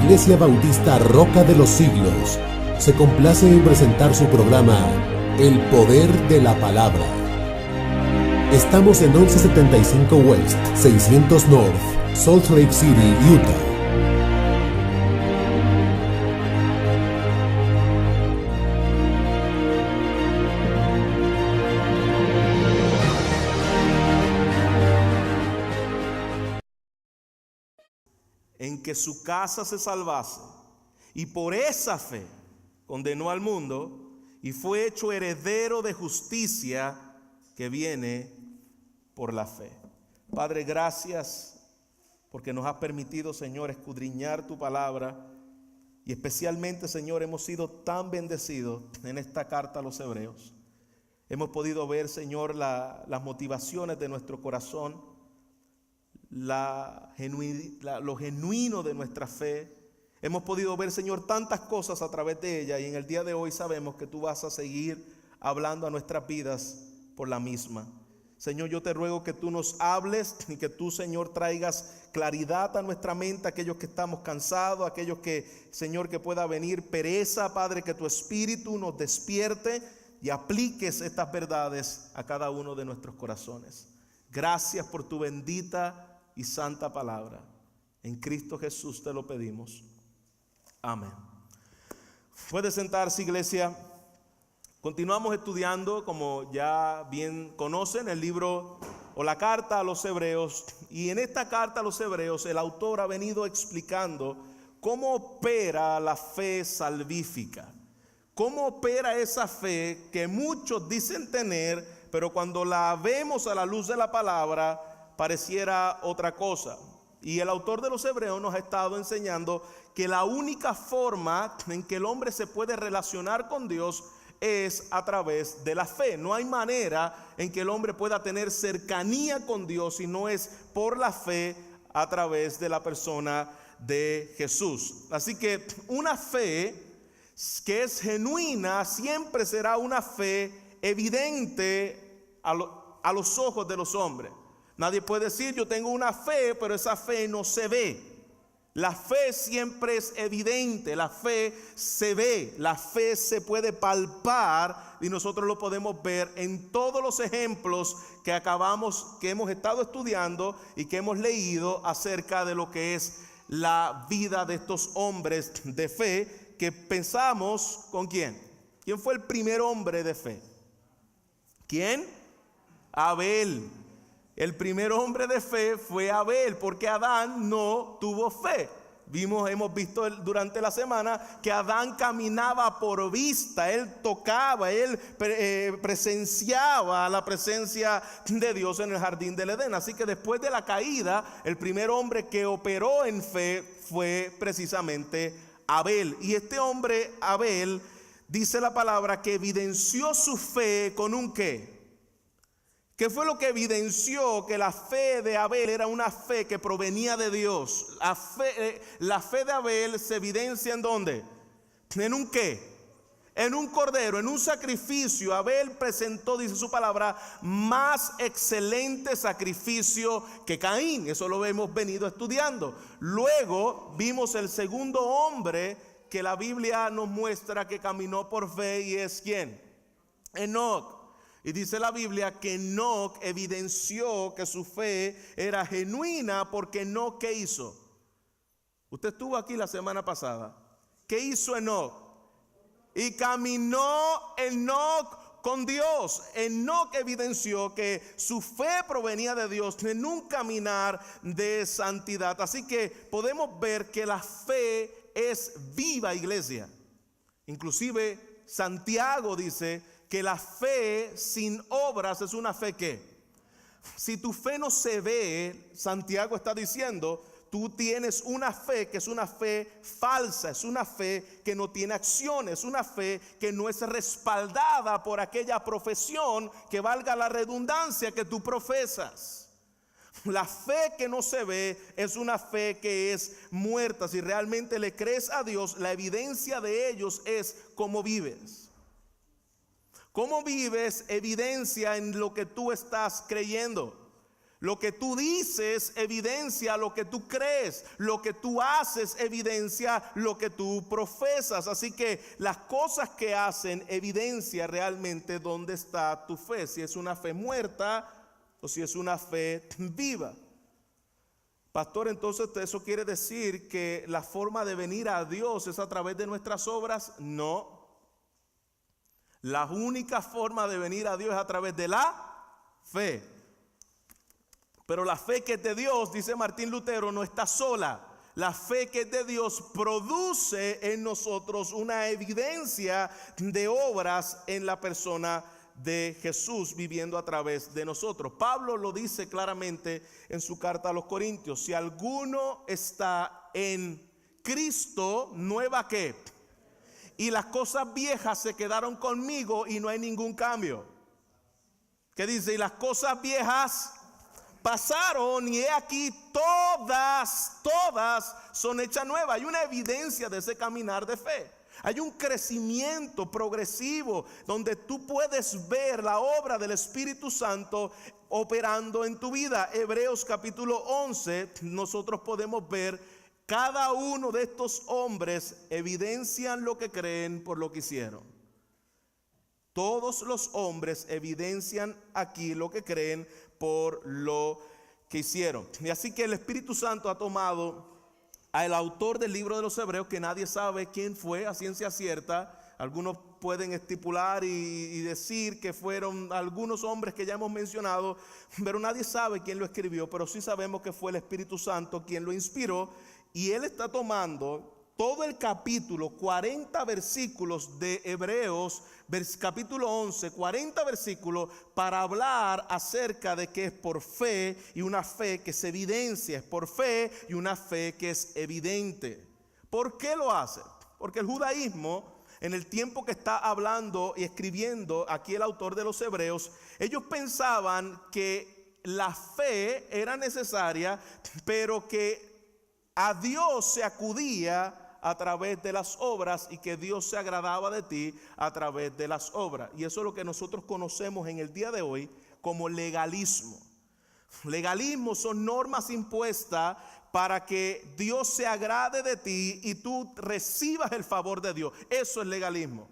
Iglesia Bautista Roca de los Siglos se complace en presentar su programa El Poder de la Palabra. Estamos en 1175 West, 600 North, Salt Lake City, Utah. En que su casa se salvase, y por esa fe condenó al mundo y fue hecho heredero de justicia que viene por la fe. Padre, gracias porque nos has permitido, Señor, escudriñar tu palabra, y especialmente, Señor, hemos sido tan bendecidos en esta carta a los Hebreos. Hemos podido ver, Señor, las motivaciones de nuestro corazón, lo genuino de nuestra fe. Hemos podido ver, Señor, tantas cosas a través de ella, y en el día de hoy sabemos que tú vas a seguir hablando a nuestras vidas por la misma. Señor, yo te ruego que tú nos hables y que tú, Señor, traigas claridad a nuestra mente, aquellos que estamos cansados, aquellos que, Señor, que pueda venir pereza, Padre, que tu Espíritu nos despierte y apliques estas verdades a cada uno de nuestros corazones. Gracias por tu bendita y santa palabra. En Cristo Jesús te lo pedimos. Amén. Puede sentarse, iglesia. Continuamos estudiando, como ya bien conocen, el libro o la carta a los Hebreos. Y en esta carta a los Hebreos el autor ha venido explicando cómo opera la fe salvífica. Cómo opera esa fe que muchos dicen tener, pero cuando la vemos a la luz de la palabra pareciera otra cosa. Y el autor de los Hebreos nos ha estado enseñando que la única forma en que el hombre se puede relacionar con Dios es a través de la fe. No hay manera en que el hombre pueda tener cercanía con Dios si no es por la fe a través de la persona de Jesús. Así que una fe que es genuina siempre será una fe evidente a los ojos de los hombres. Nadie puede decir yo tengo una fe, pero esa fe no se ve. La fe siempre es evidente, la fe se ve, la fe se puede palpar, y nosotros lo podemos ver en todos los ejemplos que hemos estado estudiando y que hemos leído acerca de lo que es la vida de estos hombres de fe, que pensamos con quién. ¿Quién fue el primer hombre de fe? ¿Quién? Abel. El primer hombre de fe fue Abel, porque Adán no tuvo fe. Hemos visto durante la semana que Adán caminaba por vista, él tocaba, él presenciaba la presencia de Dios en el jardín del Edén. Así que después de la caída, el primer hombre que operó en fe fue precisamente Abel. Y este hombre, Abel, dice la palabra que evidenció su fe con un ¿qué? ¿Qué fue lo que evidenció que la fe de Abel era una fe que provenía de Dios? La fe de Abel se evidencia ¿en dónde? ¿En un qué? En un cordero, en un sacrificio. Abel presentó, dice su palabra, más excelente sacrificio que Caín. Eso lo hemos venido estudiando. Luego vimos el segundo hombre que la Biblia nos muestra que caminó por fe, y es ¿quién? Enoc. Y dice la Biblia que Enoc evidenció que su fe era genuina porque Enoc, ¿qué hizo? Usted estuvo aquí la semana pasada. ¿Qué hizo Enoc? Y caminó Enoc con Dios. Enoc evidenció que su fe provenía de Dios en un caminar de santidad. Así que podemos ver que la fe es viva, iglesia. Inclusive Santiago dice que la fe sin obras es una fe que, si tu fe no se ve, Santiago está diciendo, tú tienes una fe que es una fe falsa, es una fe que no tiene acciones, es una fe que no es respaldada por aquella profesión, que valga la redundancia, que tú profesas. La fe que no se ve es una fe que es muerta. Si realmente le crees a Dios, la evidencia de ellos es cómo vives. Cómo vives evidencia en lo que tú estás creyendo. Lo que tú dices evidencia lo que tú crees. Lo que tú haces evidencia lo que tú profesas. Así que las cosas que hacen evidencia realmente dónde está tu fe. Si es una fe muerta o si es una fe viva. Pastor, entonces eso quiere decir que la forma de venir a Dios es a través de nuestras obras. No. La única forma de venir a Dios es a través de la fe. Pero la fe que es de Dios, dice Martín Lutero, no está sola. La fe que es de Dios produce en nosotros una evidencia de obras en la persona de Jesús viviendo a través de nosotros. Pablo lo dice claramente en su carta a los Corintios. Si alguno está en Cristo, ¿nueva qué? Y las cosas viejas se quedaron conmigo y no hay ningún cambio. ¿Qué dice? Y las cosas viejas pasaron y he aquí todas son hechas nuevas. Hay una evidencia de ese caminar de fe. Hay un crecimiento progresivo donde tú puedes ver la obra del Espíritu Santo operando en tu vida. Hebreos capítulo 11, nosotros podemos ver cada uno de estos hombres evidencian lo que creen por lo que hicieron. Todos los hombres evidencian aquí lo que creen por lo que hicieron. Y así que el Espíritu Santo ha tomado al autor del libro de los Hebreos, que nadie sabe quién fue a ciencia cierta. Algunos pueden estipular y decir que fueron algunos hombres que ya hemos mencionado, pero nadie sabe quién lo escribió. Pero sí sabemos que fue el Espíritu Santo quien lo inspiró. Y él está tomando todo el capítulo, 40 versículos de Hebreos, capítulo 11, 40 versículos para hablar acerca de que es por fe y una fe que se evidencia, es por fe y una fe que es evidente. ¿Por qué lo hace? Porque el judaísmo, en el tiempo que está hablando y escribiendo aquí el autor de los Hebreos, ellos pensaban que la fe era necesaria, pero que a Dios se acudía a través de las obras y que Dios se agradaba de ti a través de las obras. Y eso es lo que nosotros conocemos en el día de hoy como legalismo. Legalismo son normas impuestas para que Dios se agrade de ti y tú recibas el favor de Dios. Eso es legalismo.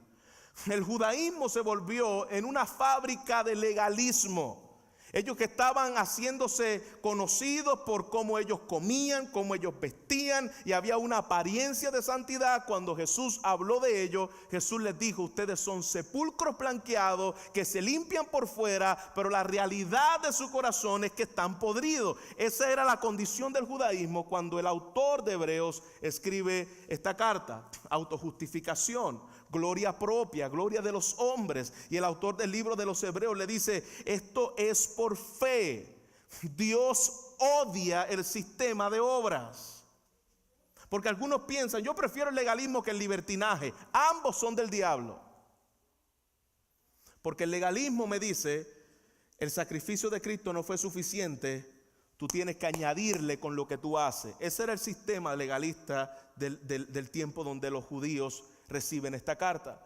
El judaísmo se volvió en una fábrica de legalismo. Ellos que estaban haciéndose conocidos por cómo ellos comían, cómo ellos vestían, y había una apariencia de santidad. Cuando Jesús habló de ellos, Jesús les dijo: ustedes son sepulcros blanqueados que se limpian por fuera, pero la realidad de su corazón es que están podridos. Esa era la condición del judaísmo cuando el autor de Hebreos escribe esta carta. Autojustificación, gloria propia, gloria de los hombres. Y el autor del libro de los Hebreos le dice: esto es por fe. Dios odia el sistema de obras. Porque algunos piensan: yo prefiero el legalismo que el libertinaje. Ambos son del diablo. Porque el legalismo me dice: el sacrificio de Cristo no fue suficiente, tú tienes que añadirle con lo que tú haces. Ese era el sistema legalista del tiempo donde los judíos reciben esta carta.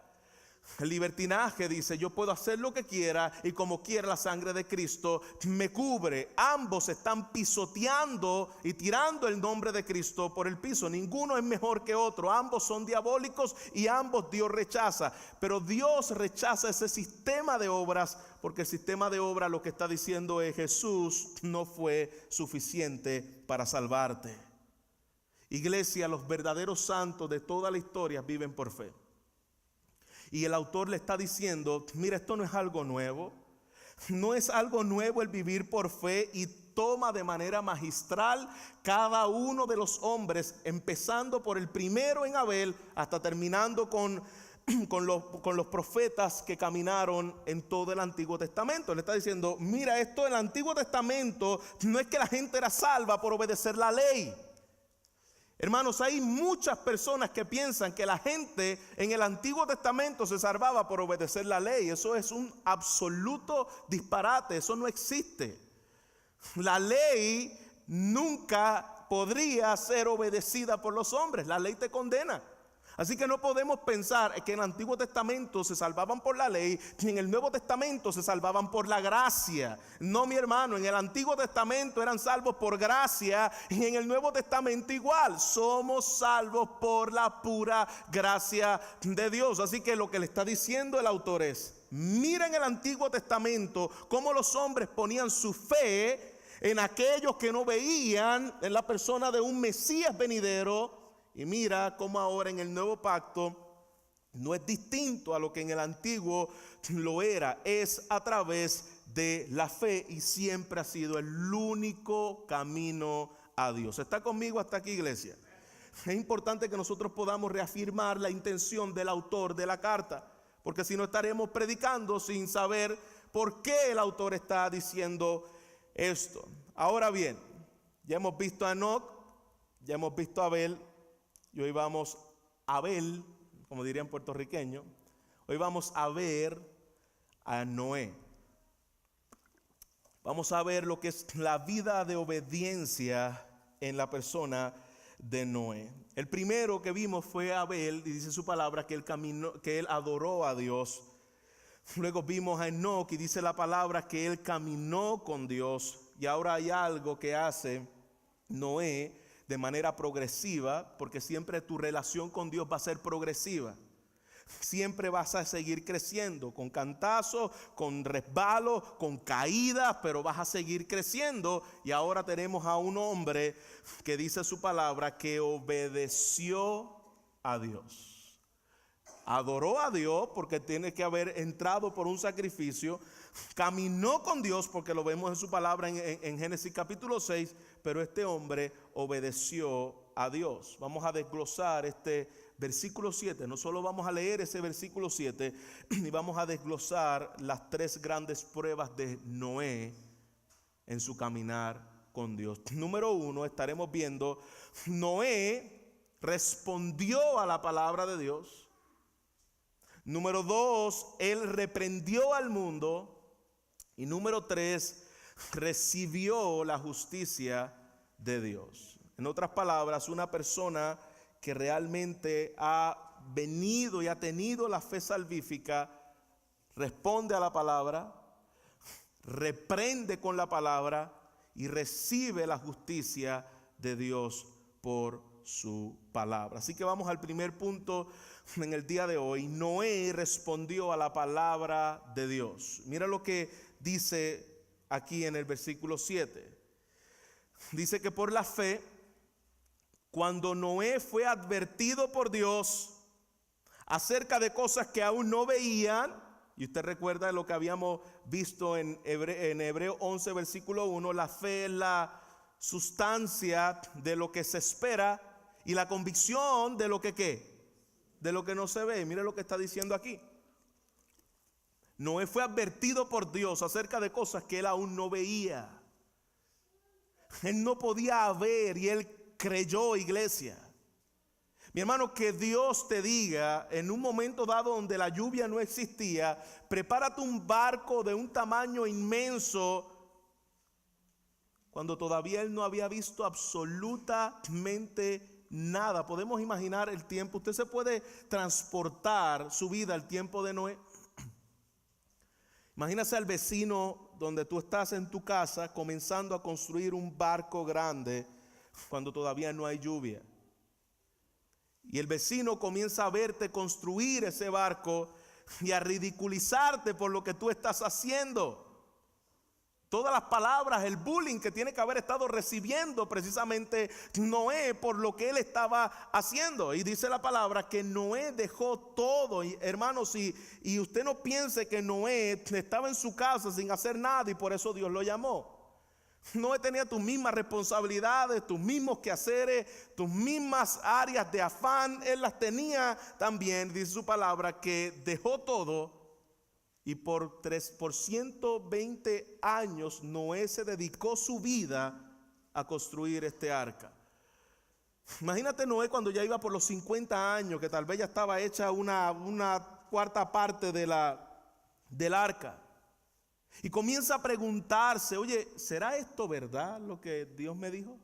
El libertinaje dice: yo puedo hacer lo que quiera y como quiera la sangre de Cristo me cubre. Ambos están pisoteando y tirando el nombre de Cristo por el piso. Ninguno es mejor que otro. Ambos son diabólicos y ambos Dios rechaza. Pero Dios rechaza ese sistema de obras, porque el sistema de obras lo que está diciendo es: Jesús no fue suficiente para salvarte. Iglesia, los verdaderos santos de toda la historia viven por fe. Y el autor le está diciendo: mira, esto no es algo nuevo. No es algo nuevo el vivir por fe. Y toma de manera magistral cada uno de los hombres, empezando por el primero en Abel hasta terminando con los profetas que caminaron en todo el Antiguo Testamento. Le está diciendo: mira, esto del Antiguo Testamento no es que la gente era salva por obedecer la ley. Hermanos, hay muchas personas que piensan que la gente en el Antiguo Testamento se salvaba por obedecer la ley. Eso es un absoluto disparate, eso no existe. La ley nunca podría ser obedecida por los hombres, la ley te condena. Así que no podemos pensar que en el Antiguo Testamento se salvaban por la ley y en el Nuevo Testamento se salvaban por la gracia. No, mi hermano, en el Antiguo Testamento eran salvos por gracia y en el Nuevo Testamento igual. Somos salvos por la pura gracia de Dios. Así que lo que le está diciendo el autor es: mira en el Antiguo Testamento cómo los hombres ponían su fe en aquellos que no veían en la persona de un Mesías venidero. Y mira cómo ahora en el nuevo pacto no es distinto a lo que en el antiguo lo era. Es a través de la fe y siempre ha sido el único camino a Dios. ¿Está conmigo hasta aquí, iglesia? Es importante que nosotros podamos reafirmar la intención del autor de la carta, porque si no estaremos predicando sin saber por qué el autor está diciendo esto. Ahora bien, ya hemos visto a Enoc, ya hemos visto a Abel. Y hoy vamos a ver, como dirían puertorriqueños, hoy vamos a ver a Noé. Vamos a ver lo que es la vida de obediencia en la persona de Noé. El primero que vimos fue Abel, y dice su palabra que él adoró a Dios. Luego vimos a Enoc y dice la palabra que él caminó con Dios. Y ahora hay algo que hace Noé de manera progresiva, porque siempre tu relación con Dios va a ser progresiva. Siempre vas a seguir creciendo, con cantazos, con resbalos, con caídas, pero vas a seguir creciendo. Y ahora tenemos a un hombre que dice su palabra que obedeció a Dios. Adoró a Dios porque tiene que haber entrado por un sacrificio. Caminó con Dios porque lo vemos en su palabra en Génesis capítulo 6. Pero este hombre obedeció a Dios. Vamos a desglosar este versículo 7. No solo vamos a leer ese versículo 7, y vamos a desglosar las tres grandes pruebas de Noé en su caminar con Dios. Número 1, estaremos viendo, Noé respondió a la palabra de Dios. Número 2, él reprendió al mundo. Y número 3, recibió la justicia de Dios. En otras palabras, una persona que realmente ha venido y ha tenido la fe salvífica, responde a la palabra, reprende con la palabra y recibe la justicia de Dios por su palabra. Así que vamos al primer punto en el día de hoy. Noé respondió a la palabra de Dios. Mira lo que dice aquí en el versículo 7. Dice que por la fe, cuando Noé fue advertido por Dios acerca de cosas que aún no veían, y usted recuerda lo que habíamos visto en Hebreo 11 versículo 1, la fe es la sustancia de lo que se espera y la convicción de lo que ¿qué? De lo que no se ve. Mire lo que está diciendo aquí. Noé fue advertido por Dios acerca de cosas que él aún no veía. Él no podía ver y él creyó, iglesia. Mi hermano, que Dios te diga en un momento dado donde la lluvia no existía, prepárate un barco de un tamaño inmenso, cuando todavía él no había visto absolutamente nada. Podemos imaginar el tiempo. Usted se puede transportar su vida al tiempo de Noé. Imagínese al vecino donde tú estás en tu casa comenzando a construir un barco grande cuando todavía no hay lluvia. Y el vecino comienza a verte construir ese barco y a ridiculizarte por lo que tú estás haciendo. Todas las palabras, el bullying que tiene que haber estado recibiendo precisamente Noé por lo que él estaba haciendo. Y dice la palabra que Noé dejó todo. Y, hermanos, y usted no piense que Noé estaba en su casa sin hacer nada y por eso Dios lo llamó. Noé tenía tus mismas responsabilidades, tus mismos quehaceres, tus mismas áreas de afán. Él las tenía también. Dice su palabra que dejó todo. Y por 120 años Noé se dedicó su vida a construir este arca. Imagínate Noé cuando ya iba por los 50 años, que tal vez ya estaba hecha una cuarta parte del arca. Y comienza a preguntarse, oye, ¿será esto verdad lo que Dios me dijo?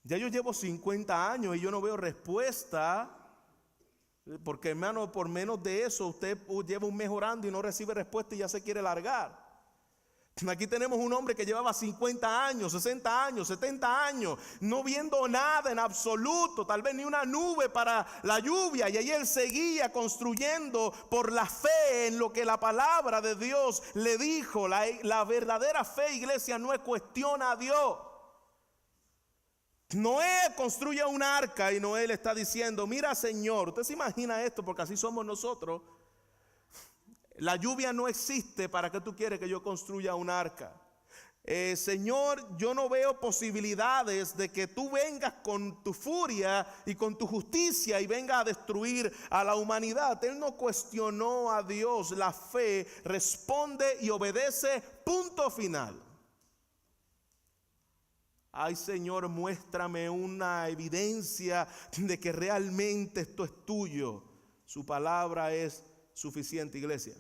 Ya yo llevo 50 años y yo no veo respuesta. Porque hermano, por menos de eso usted lleva un mes orando y no recibe respuesta y ya se quiere largar. Aquí tenemos un hombre que llevaba 50 años, 60 años, 70 años, no viendo nada en absoluto, tal vez ni una nube para la lluvia. Y ahí él seguía construyendo por la fe en lo que la palabra de Dios le dijo. La verdadera fe, iglesia, no es cuestión a Dios. Noé construye un arca y Noé le está diciendo: mira, Señor, usted se imagina esto, porque así somos nosotros. La lluvia no existe, ¿para qué tú quieres que yo construya un arca? Señor, yo no veo posibilidades de que tú vengas con tu furia y con tu justicia y vengas a destruir a la humanidad. Él no cuestionó a Dios. La fe responde y obedece, punto final. Ay, Señor, muéstrame una evidencia de que realmente esto es tuyo. Su palabra es suficiente, iglesia.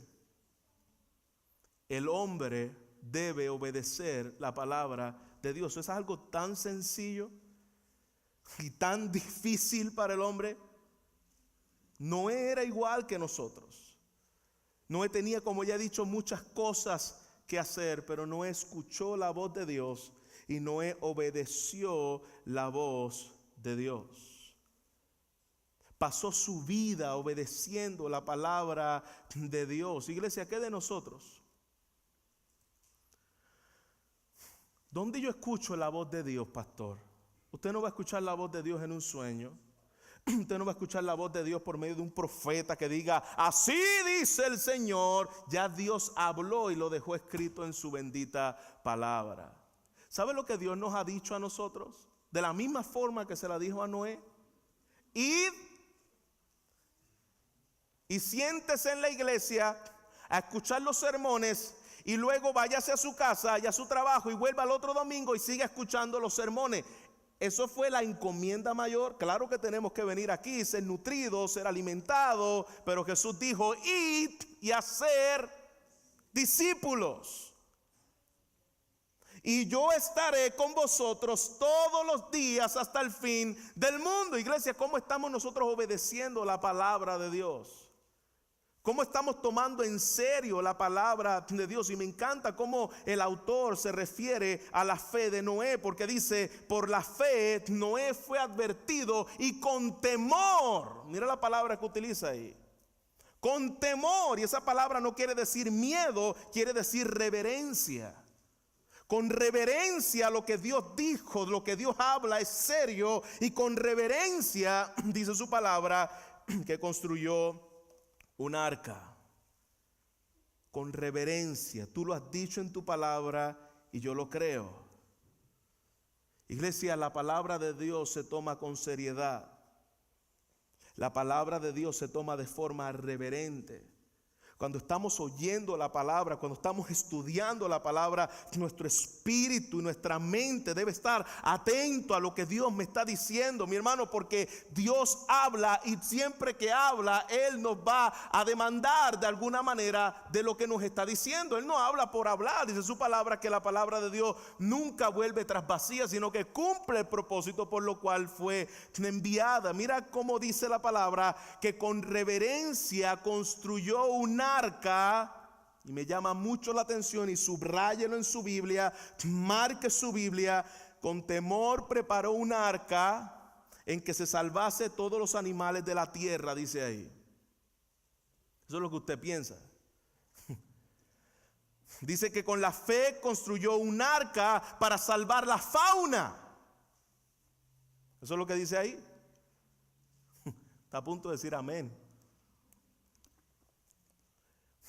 El hombre debe obedecer la palabra de Dios. Es algo tan sencillo y tan difícil para el hombre. Noé era igual que nosotros. Noé tenía, como ya he dicho, muchas cosas que hacer, pero Noé escuchó la voz de Dios y Noé obedeció la voz de Dios. Pasó su vida obedeciendo la palabra de Dios. Iglesia, ¿qué de nosotros? ¿Dónde yo escucho la voz de Dios, pastor? Usted no va a escuchar la voz de Dios en un sueño. Usted no va a escuchar la voz de Dios por medio de un profeta que diga: así dice el Señor. Ya Dios habló y lo dejó escrito en su bendita palabra. ¿Sabe lo que Dios nos ha dicho a nosotros? De la misma forma que se la dijo a Noé: id y siéntese en la iglesia a escuchar los sermones, y luego váyase a su casa y a su trabajo y vuelva al otro domingo y siga escuchando los sermones. Eso fue la encomienda mayor. Claro que tenemos que venir aquí, ser nutridos, ser alimentados, pero Jesús dijo: id y hacer discípulos. Y yo estaré con vosotros todos los días hasta el fin del mundo. Iglesia, ¿cómo estamos nosotros obedeciendo la palabra de Dios? ¿Cómo estamos tomando en serio la palabra de Dios? Y me encanta cómo el autor se refiere a la fe de Noé, porque dice: por la fe Noé fue advertido y con temor. Mira la palabra que utiliza ahí. Con temor. Y esa palabra no quiere decir miedo, quiere decir reverencia. Con reverencia a lo que Dios dijo, lo que Dios habla es serio. Y con reverencia, dice su palabra, que construyó un arca. Con reverencia. Tú lo has dicho en tu palabra y yo lo creo. Iglesia, la palabra de Dios se toma con seriedad. La palabra de Dios se toma de forma reverente. Cuando estamos oyendo la palabra, cuando estamos estudiando la palabra, nuestro espíritu y nuestra mente debe estar atento a lo que Dios me está diciendo, mi hermano, porque Dios habla y siempre que habla, Él nos va a demandar de alguna manera de lo que nos está diciendo. Él no habla por hablar. Dice su palabra que la palabra de Dios nunca vuelve tras vacía, sino que cumple el propósito por lo cual fue enviada. Mira cómo dice la palabra, que con reverencia construyó un arca. Y me llama mucho la atención, y subráyelo en su Biblia, marque su Biblia. Con temor preparó un arca en que se salvase todos los animales de la tierra, dice ahí. Eso es lo que usted piensa. Dice que con la fe construyó un arca para salvar la fauna. Eso es lo que dice ahí. Está a punto de decir amén.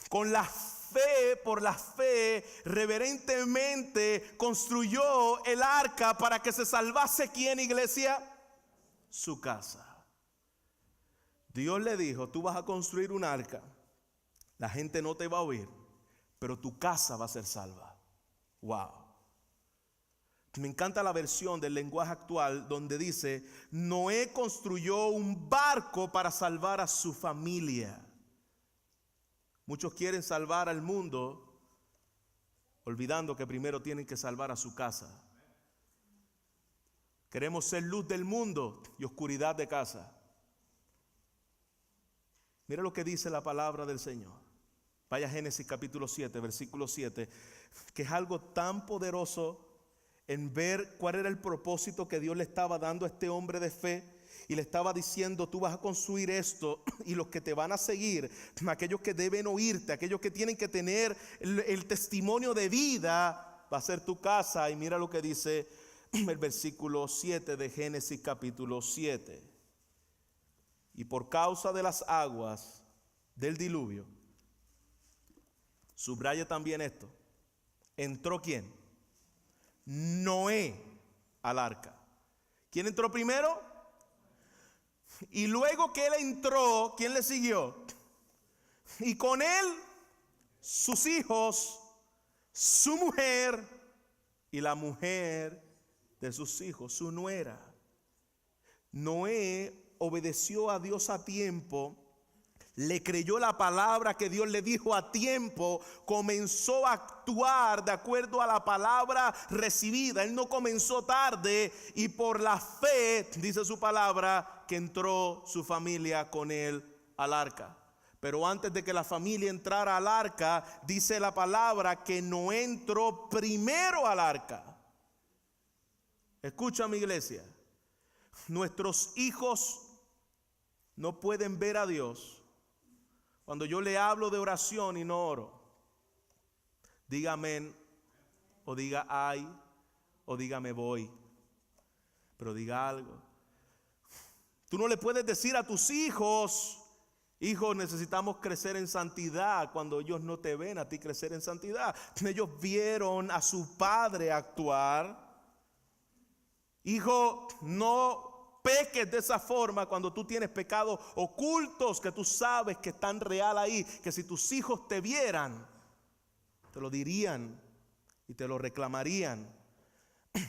Con la fe, por la fe, reverentemente construyó el arca para que se salvase. ¿Quién, iglesia? Su casa. Dios le dijo: tú vas a construir un arca, la gente no te va a oír, pero tu casa va a ser salva. Wow. Me encanta la versión del lenguaje actual donde dice: Noé construyó un barco para salvar a su familia. Muchos quieren salvar al mundo, olvidando que primero tienen que salvar a su casa. Queremos ser luz del mundo y oscuridad de casa. Mira lo que dice la palabra del Señor. Vaya a Génesis capítulo 7, versículo 7, que es algo tan poderoso en ver cuál era el propósito que Dios le estaba dando a este hombre de fe. Y le estaba diciendo: tú vas a construir esto, y los que te van a seguir, aquellos que deben oírte, aquellos que tienen que tener el testimonio de vida, va a ser tu casa. Y mira lo que dice el versículo 7 de Génesis capítulo 7. Y por causa de las aguas del diluvio, subraya también esto, ¿entró quién? Noé al arca. ¿Quién entró primero? Y luego que él entró, ¿quién le siguió? Y con él sus hijos, su mujer y la mujer de sus hijos, su nuera. Noé obedeció a Dios a tiempo, le creyó la palabra que Dios le dijo a tiempo, comenzó a actuar de acuerdo a la palabra recibida. Él no comenzó tarde, y por la fe, dice su palabra, que entró su familia con él al arca. Pero antes de que la familia entrara al arca, dice la palabra que Noé entró primero al arca. Escucha, mi iglesia, nuestros hijos no pueden ver a Dios cuando yo le hablo de oración y no oro. Diga amén, o diga ay, o diga me voy, pero diga algo. Tú no le puedes decir a tus hijos: hijos, necesitamos crecer en santidad, cuando ellos no te ven a ti crecer en santidad. Ellos vieron a su padre actuar. Hijo, no peques de esa forma cuando tú tienes pecados ocultos que tú sabes que están real ahí, que si tus hijos te vieran, te lo dirían y te lo reclamarían.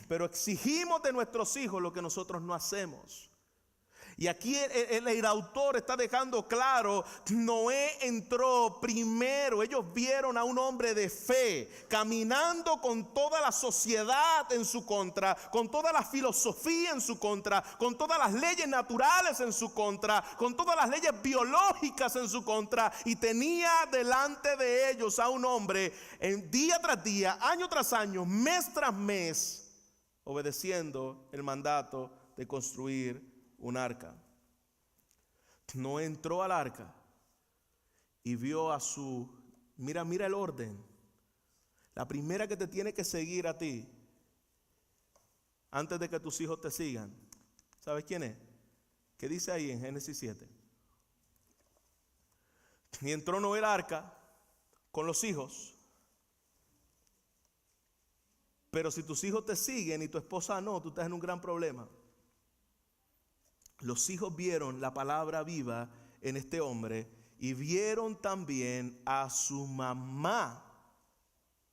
Pero exigimos de nuestros hijos lo que nosotros no hacemos. Y aquí el autor está dejando claro: Noé entró primero. Ellos vieron a un hombre de fe caminando con toda la sociedad en su contra, con toda la filosofía en su contra, con todas las leyes naturales en su contra, con todas las leyes biológicas en su contra. Y tenía delante de ellos a un hombre día tras día, año tras año, mes tras mes, obedeciendo el mandato de construir un arca. No entró al arca y vio a su... Mira el orden. La primera que te tiene que seguir a ti, antes de que tus hijos te sigan, ¿sabes quién es? ¿Qué dice ahí en Génesis 7? Y entró Noé al arca con los hijos. Pero si tus hijos te siguen y tu esposa no, tú estás en un gran problema. Los hijos vieron la palabra viva en este hombre y vieron también a su mamá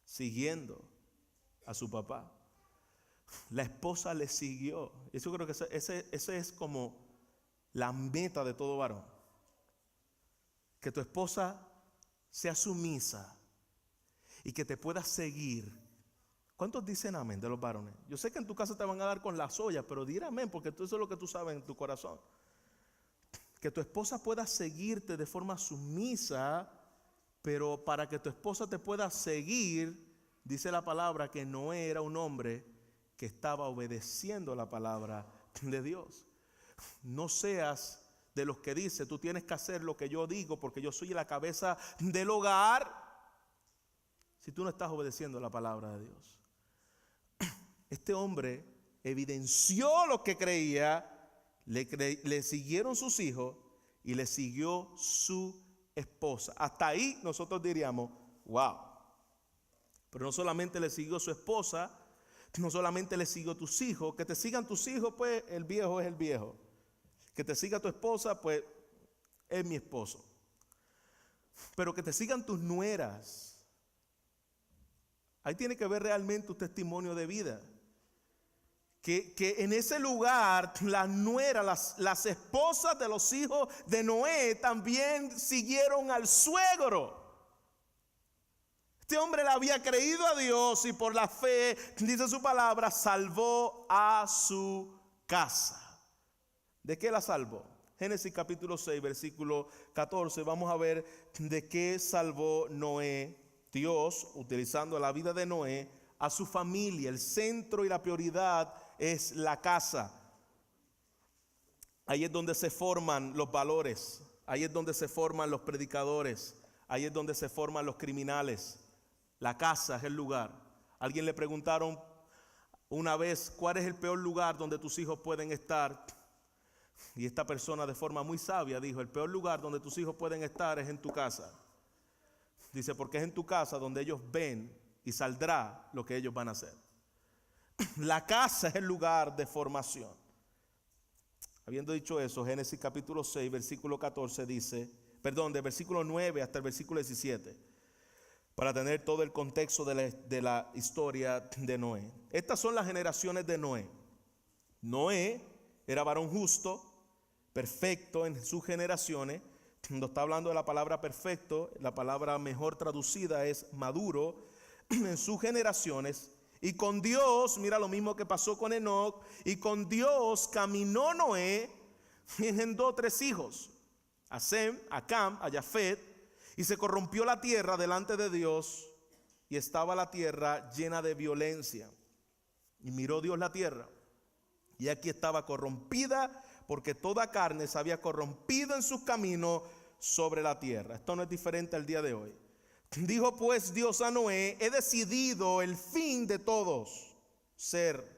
siguiendo a su papá. La esposa le siguió. Yo creo que ese es como la meta de todo varón. Que tu esposa sea sumisa y que te pueda seguir. ¿Cuántos dicen amén de los varones? Yo sé que en tu casa te van a dar con las ollas, pero di amén, porque eso es lo que tú sabes en tu corazón. Que tu esposa pueda seguirte de forma sumisa, pero para que tu esposa te pueda seguir, dice la palabra que Noé era un hombre que estaba obedeciendo la palabra de Dios. No seas de los que dice: tú tienes que hacer lo que yo digo porque yo soy la cabeza del hogar, si tú no estás obedeciendo la palabra de Dios. Este hombre evidenció lo que creía, le siguieron sus hijos y le siguió su esposa. Hasta ahí nosotros diríamos: wow. Pero no solamente le siguió su esposa, no solamente le siguió tus hijos. Que te sigan tus hijos, pues el viejo es el viejo. Que te siga tu esposa, pues es mi esposo. Pero que te sigan tus nueras. Ahí tiene que ver realmente un testimonio de vida. Que en ese lugar las nueras, las esposas de los hijos de Noé también siguieron al suegro. Este hombre le había creído a Dios y por la fe, dice su palabra, salvó a su casa. ¿De qué la salvó? Génesis capítulo 6, versículo 14. Vamos a ver de qué salvó Noé, Dios, utilizando la vida de Noé, a su familia. El centro y la prioridad es la casa. Ahí es donde se forman los valores. Ahí es donde se forman los predicadores. Ahí es donde se forman los criminales. La casa es el lugar. Alguien le preguntaron una vez, ¿cuál es el peor lugar donde tus hijos pueden estar? Y esta persona de forma muy sabia dijo, el peor lugar donde tus hijos pueden estar es en tu casa. Dice, porque es en tu casa donde ellos ven y saldrá lo que ellos van a hacer. La casa es el lugar de formación. Habiendo dicho eso, Génesis capítulo 6, versículo 14 dice, de versículo 9 hasta el versículo 17, para tener todo el contexto de la historia de Noé. Estas son las generaciones de Noé. Noé era varón justo, perfecto en sus generaciones. Cuando está hablando de la palabra perfecto, la palabra mejor traducida es maduro en sus generaciones. Y con Dios, mira lo mismo que pasó con Enoc, y con Dios caminó Noé y engendró 3 hijos, a Sem, a Cam, a Jafet, y se corrompió la tierra delante de Dios, y estaba la tierra llena de violencia. Y miró Dios la tierra, y aquí estaba corrompida, porque toda carne se había corrompido en sus caminos sobre la tierra. Esto no es diferente al día de hoy. Dijo pues Dios a Noé, he decidido el fin de todos ser,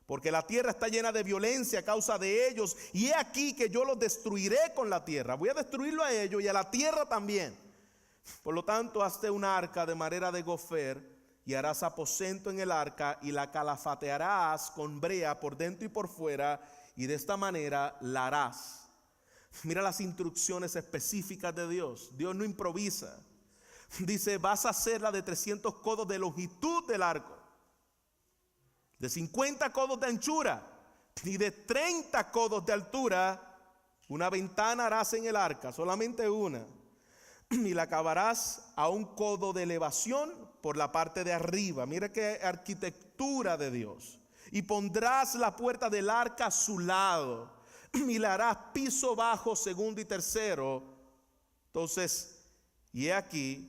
porque la tierra está llena de violencia a causa de ellos, y he aquí que yo los destruiré con la tierra. Voy a destruirlo a ellos y a la tierra también. Por lo tanto, hazte un arca de madera de gofer, y harás aposento en el arca, y la calafatearás con brea por dentro y por fuera, y de esta manera la harás. Mira las instrucciones específicas de Dios. Dios no improvisa. Dice, vas a hacerla de 300 codos de longitud del arco, de 50 codos de anchura y de 30 codos de altura. Una ventana harás en el arca, solamente una, y la acabarás a 1 codo de elevación por la parte de arriba. Mira qué arquitectura de Dios. Y pondrás la puerta del arca a su lado, y le harás piso bajo, segundo y tercero. Entonces, y he aquí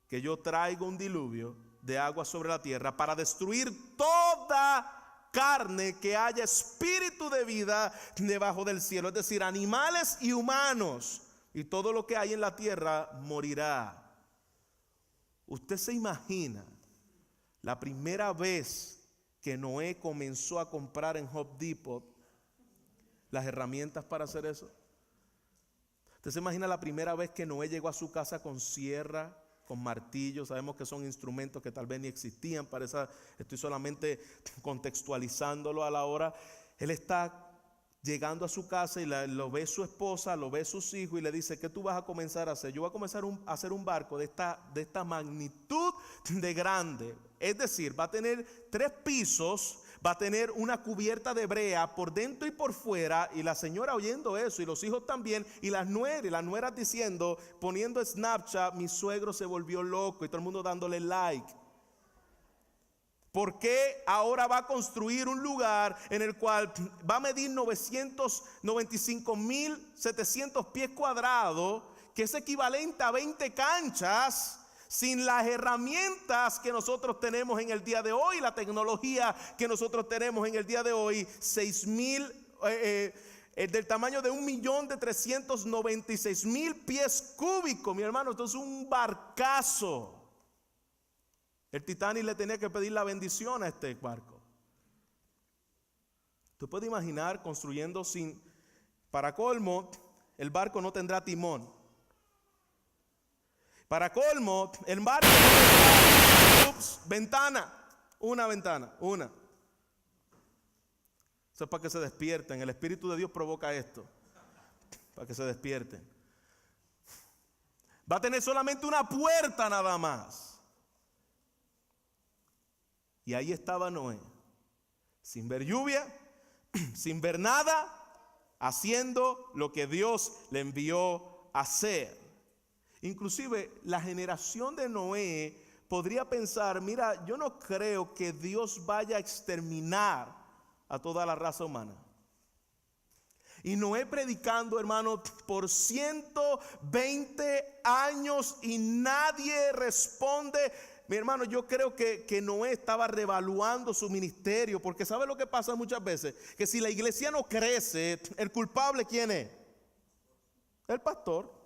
que yo traigo un diluvio de agua sobre la tierra para destruir toda carne que haya espíritu de vida debajo del cielo, es decir, animales y humanos, y todo lo que hay en la tierra morirá. Usted se imagina la primera vez que Noé comenzó a comprar en Home Depot las herramientas para hacer eso. Usted se imagina la primera vez que Noé llegó a su casa con sierra, con martillo. Sabemos que son instrumentos que tal vez ni existían para esa. Estoy solamente contextualizándolo a la hora. Él está llegando a su casa y lo ve su esposa, lo ve sus hijos y le dice, ¿qué tú vas a comenzar a hacer? Yo voy a comenzar a hacer un barco de esta magnitud de grande. Es decir, va a tener 3 pisos, va a tener una cubierta de brea por dentro y por fuera. Y la señora oyendo eso, y los hijos también, y las nueras diciendo, poniendo Snapchat, mi suegro se volvió loco, y todo el mundo dándole like. ¿Por qué ahora va a construir un lugar en el cual va a medir 995.700 pies cuadrados, que es equivalente a 20 canchas, sin las herramientas que nosotros tenemos en el día de hoy, la tecnología que nosotros tenemos en el día de hoy? 6.000, del tamaño de 1.396.000 pies cúbicos, mi hermano. Esto es un barcazo. El Titanic le tenía que pedir la bendición a este barco. Tú puedes imaginar construyendo sin, para colmo, el barco no tendrá timón. Para colmo, el barco no tendrá ventana. Una ventana. Eso es para que se despierten. El Espíritu de Dios provoca esto, para que se despierten. Va a tener solamente una puerta nada más. Y ahí estaba Noé, sin ver lluvia, sin ver nada, haciendo lo que Dios le envió a hacer. Inclusive la generación de Noé podría pensar, mira, yo no creo que Dios vaya a exterminar a toda la raza humana. Y Noé predicando, hermano, por 120 años y nadie responde. Mi hermano, yo creo que Noé estaba reevaluando su ministerio, porque ¿sabe lo que pasa muchas veces? Que si la iglesia no crece, ¿el culpable quién es? El pastor.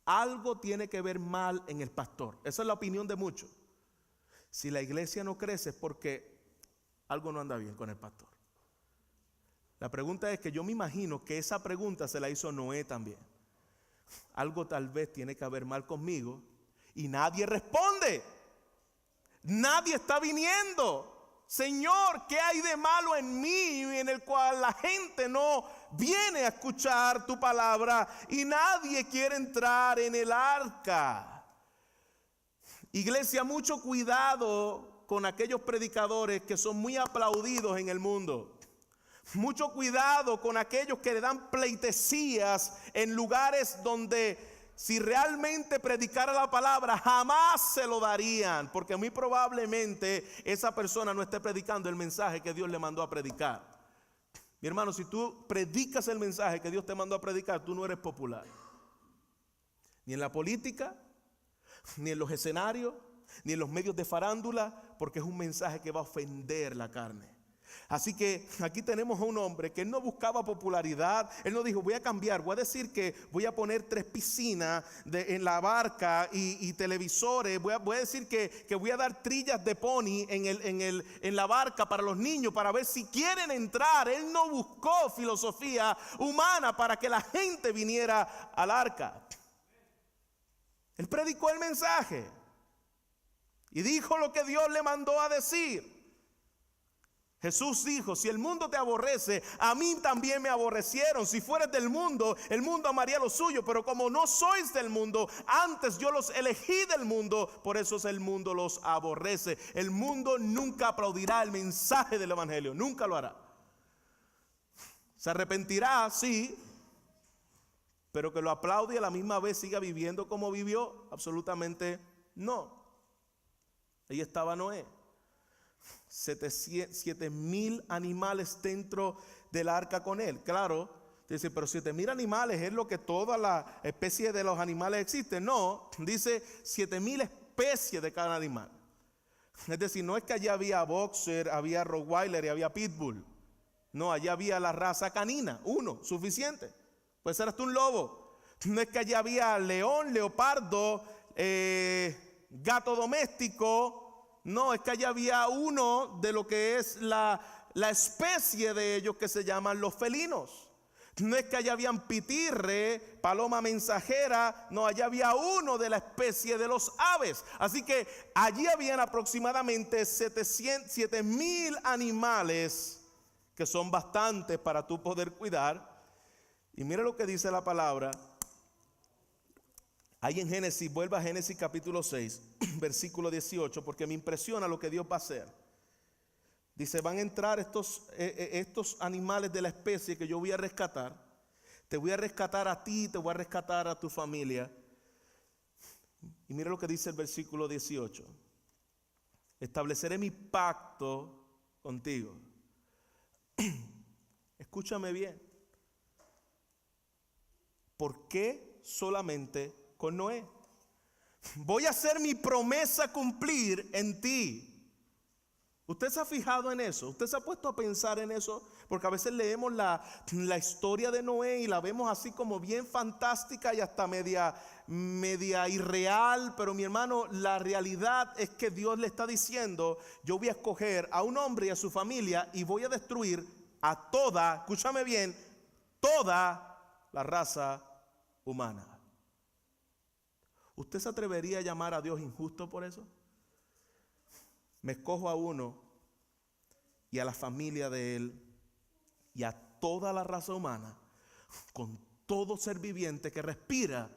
Algo tiene que ver mal en el pastor. Esa es la opinión de muchos. Si la iglesia no crece es porque algo no anda bien con el pastor. La pregunta es que yo me imagino que esa pregunta se la hizo Noé también. Algo tal vez tiene que haber mal conmigo y nadie responde. Nadie está viniendo. Señor, ¿qué hay de malo en mí en el cual la gente no viene a escuchar tu palabra y nadie quiere entrar en el arca? Iglesia, mucho cuidado con aquellos predicadores que son muy aplaudidos en el mundo. Mucho cuidado con aquellos que le dan pleitesías en lugares donde si realmente predicara la palabra jamás se lo darían, porque muy probablemente esa persona no esté predicando el mensaje que Dios le mandó a predicar. Mi hermano, si tú predicas el mensaje que Dios te mandó a predicar, tú no eres popular. Ni en la política, ni en los escenarios, ni en los medios de farándula, porque es un mensaje que va a ofender la carne. Así que aquí tenemos a un hombre que no buscaba popularidad. Él no dijo, voy a cambiar, voy a decir que voy a poner 3 piscinas en la barca y televisores. Voy a decir que voy a dar trillas de pony en la barca para los niños, para ver si quieren entrar. Él no buscó filosofía humana para que la gente viniera al arca. Él predicó el mensaje y dijo lo que Dios le mandó a decir. Jesús dijo, si el mundo te aborrece, a mí también me aborrecieron. Si fueres del mundo, el mundo amaría lo suyo. Pero como no sois del mundo, antes yo los elegí del mundo, por eso el mundo los aborrece. El mundo nunca aplaudirá el mensaje del evangelio, nunca lo hará. Se arrepentirá, sí, pero que lo aplaude y a la misma vez siga viviendo como vivió, absolutamente no. Ahí estaba Noé. 7,000 animales dentro del arca con él. Claro, dice, pero 7,000 animales es lo que toda la especie de los animales existen. No, dice 7,000 especies de cada animal. Es decir, no es que allí había boxer, había rottweiler y había pitbull. No, allí había la raza canina, uno, suficiente. Puede ser hasta un lobo. No es que allí había león, leopardo, gato doméstico. No, es que allá había uno de lo que es la especie de ellos que se llaman los felinos. No es que allá habían pitirre, paloma mensajera. No, allá había uno de la especie de los aves. Así que allí habían aproximadamente 7,000 animales, que son bastantes para tú poder cuidar. Y mira lo que dice la palabra. Ahí en Génesis, vuelva a Génesis capítulo 6, versículo 18, porque me impresiona lo que Dios va a hacer. Dice, van a entrar estos animales de la especie que yo voy a rescatar. Te voy a rescatar a ti, te voy a rescatar a tu familia. Y mira lo que dice el versículo 18. Estableceré mi pacto contigo. Escúchame bien. ¿Por qué solamente con Noé? Voy a hacer mi promesa cumplir en ti. ¿Usted se ha fijado en eso? ¿Usted se ha puesto a pensar en eso? Porque a veces leemos la historia de Noé y la vemos así como bien fantástica y hasta media irreal. Pero mi hermano, la realidad es que Dios le está diciendo, yo voy a escoger a un hombre y a su familia y voy a destruir a toda, escúchame bien, toda la raza humana. ¿Usted se atrevería a llamar a Dios injusto por eso? Me escojo a uno y a la familia de él y a toda la raza humana, con todo ser viviente que respira,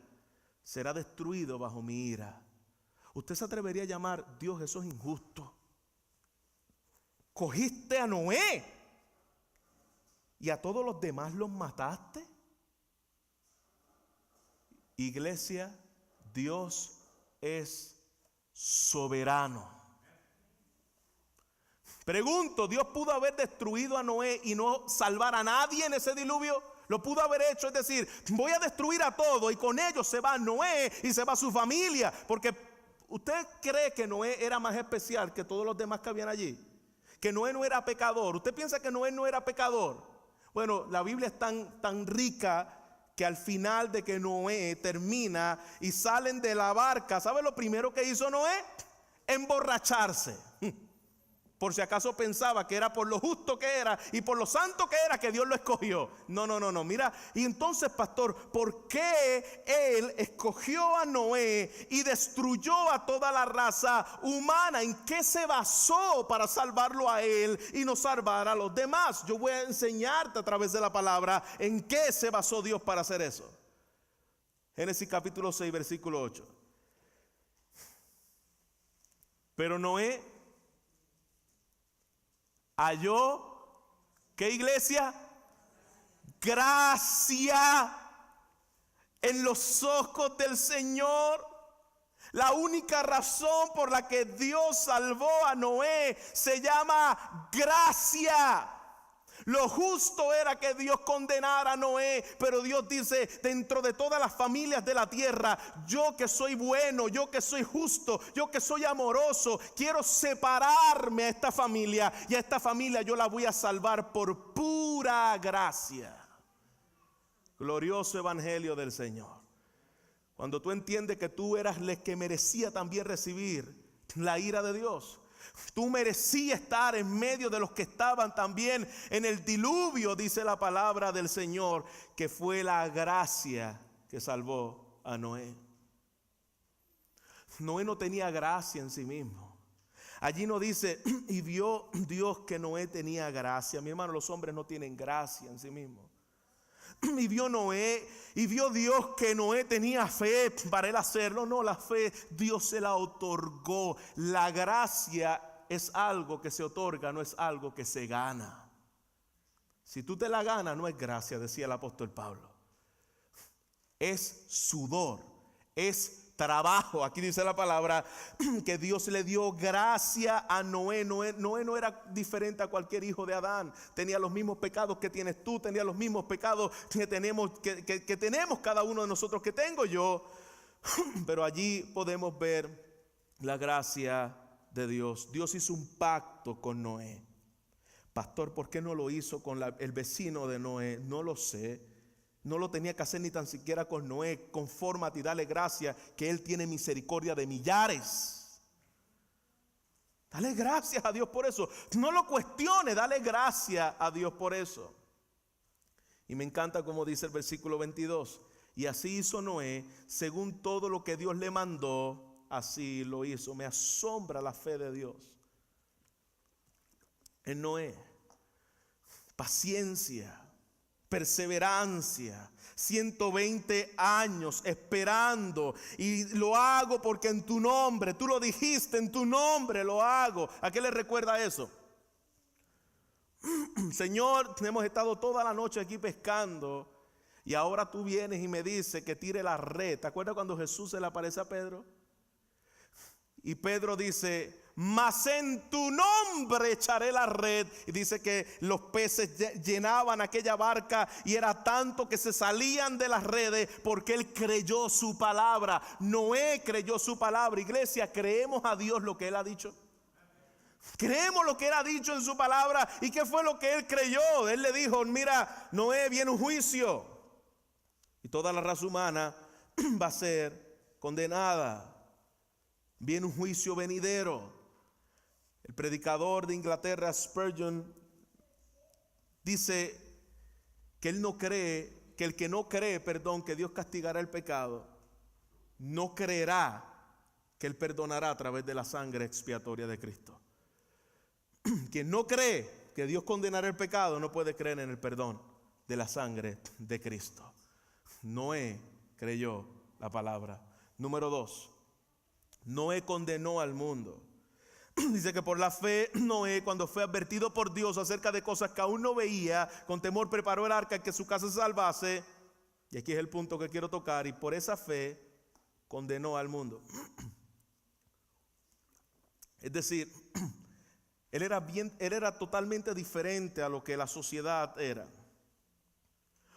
será destruido bajo mi ira. ¿Usted se atrevería a llamar Dios eso es injusto? Cogiste a Noé y a todos los demás los mataste. Iglesia, Dios es soberano. Pregunto, ¿Dios pudo haber destruido a Noé y no salvar a nadie en ese diluvio? Lo pudo haber hecho, es decir, voy a destruir a todo y con ellos se va Noé y se va su familia. Porque ¿usted cree que Noé era más especial que todos los demás que habían allí? Que Noé no era pecador. ¿Usted piensa que Noé no era pecador? Bueno, la Biblia es tan rica que al final de que Noé termina y salen de la barca, ¿sabe lo primero que hizo Noé? Emborracharse. Por si acaso pensaba que era por lo justo que era y por lo santo que era que Dios lo escogió. No. Mira, y entonces, pastor, ¿por qué Él escogió a Noé y destruyó a toda la raza humana? ¿En qué se basó para salvarlo a Él y no salvar a los demás? Yo voy a enseñarte a través de la palabra en qué se basó Dios para hacer eso. Génesis capítulo 6, versículo 8. Pero Noé halló, ¿qué, iglesia? Gracia en los ojos del Señor. La única razón por la que Dios salvó a Noé se llama gracia. Lo justo era que Dios condenara a Noé, pero Dios dice, dentro de todas las familias de la tierra, yo que soy bueno, yo que soy justo, yo que soy amoroso, quiero separarme a esta familia, y a esta familia yo la voy a salvar por pura gracia. Glorioso evangelio del Señor. Cuando tú entiendes que tú eras el que merecía también recibir la ira de Dios. Tú merecías estar en medio de los que estaban también en el diluvio, dice la palabra del Señor, que fue la gracia que salvó a Noé. Noé no tenía gracia en sí mismo. Allí no dice, y vio Dios que Noé tenía gracia. Mi hermano, los hombres no tienen gracia en sí mismos. Y vio Noé, y vio Dios que Noé tenía fe para él hacerlo. No, la fe Dios se la otorgó. La gracia es algo que se otorga, no es algo que se gana. Si tú te la ganas, no es gracia, decía el apóstol Pablo. Es sudor, es trabajo. Aquí dice la palabra que Dios le dio gracia a Noé. Noé no era diferente a cualquier hijo de Adán. Tenía los mismos pecados que tienes tú, tenía los mismos pecados que tenemos cada uno de nosotros, que tengo yo. Pero allí podemos ver la gracia de Dios. Dios hizo un pacto con Noé. Pastor, ¿por qué no lo hizo con el vecino de Noé? No lo sé. No lo tenía que hacer ni tan siquiera con Noé. Confórmate y dale gracias que Él tiene misericordia de millares. Dale gracias a Dios por eso. No lo cuestione, dale gracias a Dios por eso. Y me encanta como dice el versículo 22. Y así hizo Noé, según todo lo que Dios le mandó, así lo hizo. Me asombra la fe de Dios en Noé. Paciencia, perseverancia, 120 años esperando, y lo hago porque en tu nombre, tú lo dijiste, en tu nombre lo hago. ¿A qué le recuerda eso? Señor, hemos estado toda la noche aquí pescando y ahora tú vienes y me dices que tire la red. ¿Te acuerdas cuando Jesús se le aparece a Pedro? Y Pedro dice, mas en tu nombre echaré la red. Y dice que los peces llenaban aquella barca, y era tanto que se salían de las redes porque él creyó su palabra. Noé creyó su palabra. Iglesia, ¿creemos a Dios lo que Él ha dicho? Creemos lo que Él ha dicho en su palabra. ¿Y qué fue lo que él creyó? Él le dijo, mira, Noé, viene un juicio y toda la raza humana va a ser condenada. Viene un juicio venidero. El predicador de Inglaterra, Spurgeon, dice que él no cree, que el que no cree, que Dios castigará el pecado, no creerá que Él perdonará a través de la sangre expiatoria de Cristo. Quien no cree que Dios condenará el pecado no puede creer en el perdón de la sangre de Cristo. Noé creyó la palabra. Número 2. Noé condenó al mundo. Dice que por la fe Noé, cuando fue advertido por Dios acerca de cosas que aún no veía, con temor preparó el arca que su casa se salvase. Y aquí es el punto que quiero tocar. Y por esa fe condenó al mundo. Es decir, Él era totalmente diferente a lo que la sociedad era.